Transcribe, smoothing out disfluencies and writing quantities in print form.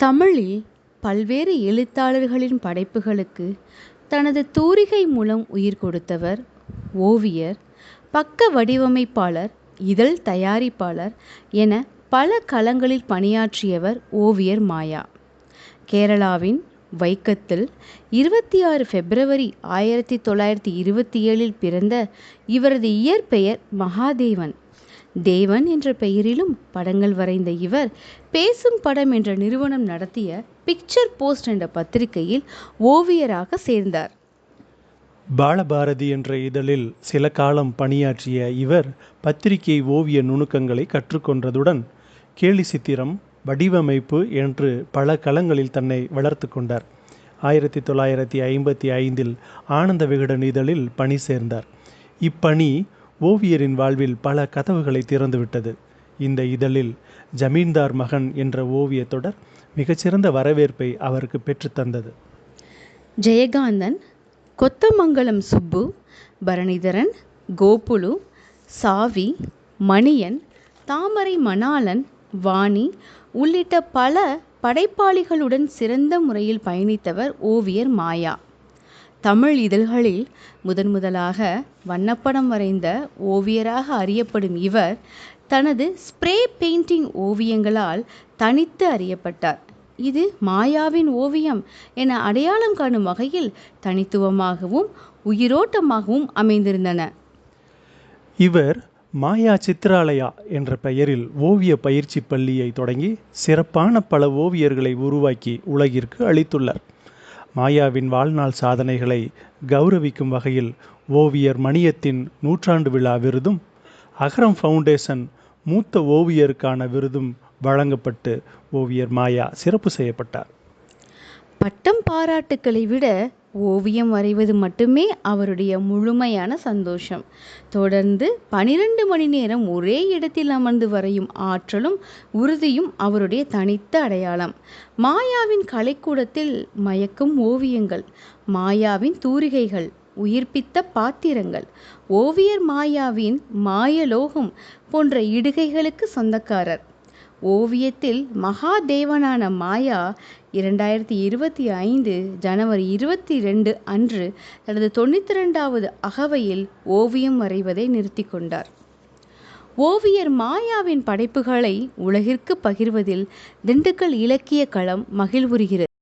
தமிழில் பல்வேறு எழுத்தாளர்களின் படைப்புகளுக்கு தனது தூரிகை மூலம் உயிர் கொடுத்தவர் ஓவியர், பக்க வடிவமைப்பாளர், இதழ் தயாரிப்பாளர் என பல களங்களில் பணியாற்றியவர் ஓவியர் மாயா. கேரளாவின் வைக்கத்தில் 26 பிப்ரவரி 1927 பிறந்த இவரது இயற்பெயர் மகாதேவன். தேவன் என்ற பெயரிலும் படங்கள் வரைந்த இவர் பேசும் படம் என்ற நிறுவனம் நடத்திய பிக்சர் போஸ்ட் என்ற பத்திரிகையில் ஓவியராக சேர்ந்தார். பாலபாரதி என்ற இதழில் சில காலம் பணியாற்றிய இவர் பத்திரிகை ஓவிய நுணுக்கங்களை கற்றுக்கொண்டதுடன் கேலி சித்திரம், வடிவமைப்பு என்று பல களங்களில் தன்னை வளர்த்து கொண்டார். 1955 ஆனந்த விகடன் இதழில் பணி சேர்ந்தார். இப்பணி ஓவியரின் வாழ்வில் பல கதவுகளை திறந்துவிட்டது. இந்த இதழில் ஜமீன்தார் மகன் என்ற ஓவிய தொடர் மிகச்சிறந்த வரவேற்பை அவருக்கு பெற்றுத்தந்தது. ஜெயகாந்தன், கொத்தமங்கலம் சுப்பு, பரணிதரன், கோபுலு, சாவி, மணியன், தாமரை மணாளன், வாணி உள்ளிட்ட பல படைப்பாளிகளுடன் சிறந்த முறையில் பயணித்தவர் ஓவியர் மாயா. தமிழ் இதழ்களில் முதன்முதலாக வண்ணப்படம் வரைந்த ஓவியராக அறியப்படும் இவர் தனது ஸ்ப்ரே பெயிண்டிங் ஓவியங்களால் தனித்து அறியப்பட்டார். இது மாயாவின் ஓவியம் என அடையாளம் காணும் வகையில் தனித்துவமாகவும் உயிரோட்டமாகவும் அமைந்திருந்தன. இவர் மாயா சித்ராலயா என்ற பெயரில் ஓவிய பயிற்சி பள்ளியை தொடங்கி சிறப்பான பல ஓவியர்களை உருவாக்கி உலகிற்கு அளித்துள்ளார். மாயாவின் வாழ்நாள் சாதனைகளை கௌரவிக்கும் வகையில் ஓவியர் மணியத்தின் நூற்றாண்டு விழா விருதும், அகரம் ஃபவுண்டேஷன் மூத்த ஓவியருக்கான விருதும் வழங்கப்பட்டு ஓவியர் மாயா சிறப்பு செய்யப்பட்டார். பட்டம் பாராட்டுக்களை விட ஓவியம் வரைவது மட்டுமே அவருடைய முழுமையான சந்தோஷம். தொடர்ந்து 12 மணி நேரம் ஒரே இடத்தில் அமர்ந்து வரையும் ஆற்றலும் உறுதியும் அவருடைய தனித்த அடையாளம். மாயாவின் கலைக்கூடத்தில் மயக்கும் ஓவியங்கள், மாயாவின் தூரிகைகள், உயிர்ப்பித்த பாத்திரங்கள், ஓவியர் மாயாவின் மாயலோகம் போன்ற இடுகைகளுக்கு சொந்தக்காரர். ஓவியத்தில் மகாதேவனான மாயா 2025 ஜனவரி 22 அன்று தனது 92வது அகவையில் ஓவியம் வரைவதை நிறுத்தி கொண்டார். ஓவியர் மாயாவின் படைப்புகளை உலகிற்கு பகிர்வதில் திண்டுக்கல் இலக்கிய களம் மகிழ்வுறுகிறது.